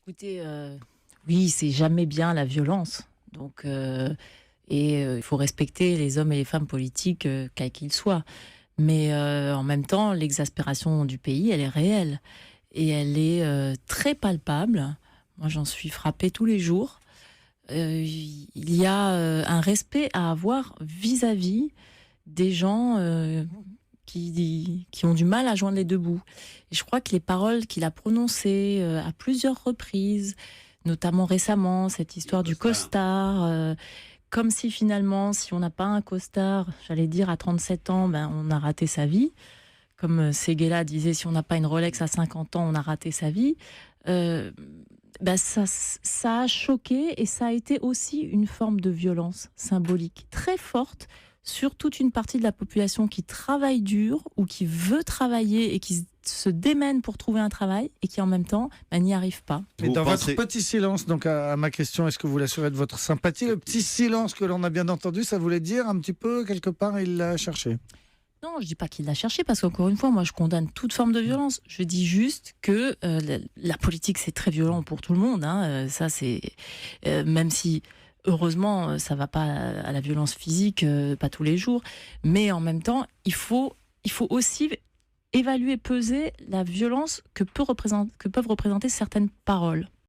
Écoutez, oui, c'est jamais bien la violence. Donc, il faut respecter les hommes et les femmes politiques, quels qu'ils soient. Mais en même temps, l'exaspération du pays, elle est réelle et elle est très palpable. Moi, j'en suis frappée tous les jours. Il y a un respect à avoir vis-à-vis des gens qui ont du mal à joindre les deux bouts. Et je crois que les paroles qu'il a prononcées à plusieurs reprises, notamment récemment, cette histoire du costard, comme si finalement, si on n'a pas un costard, j'allais dire à 37 ans, ben, on a raté sa vie. Comme Séguéla disait, si on n'a pas une Rolex à 50 ans, on a raté sa vie. Euh, ça a choqué et ça a été aussi une forme de violence symbolique très forte sur toute une partie de la population qui travaille dur ou qui veut travailler et qui se démène pour trouver un travail et qui en même temps n'y arrive pas. Mais Vous dans pensez- votre petit silence, donc à ma question, est-ce que vous l'assurez de votre sympathie? Le petit silence que l'on a bien entendu, ça voulait dire un petit peu, quelque part, il l'a cherché. Non, je dis pas qu'il l'a cherché parce qu'encore une fois, moi, je condamne toute forme de violence. Je dis juste que la politique, c'est très violent pour tout le monde. Ça, c'est même si heureusement, ça va pas à la violence physique, pas tous les jours, mais en même temps, il faut aussi évaluer, peser la violence que peuvent représenter certaines paroles.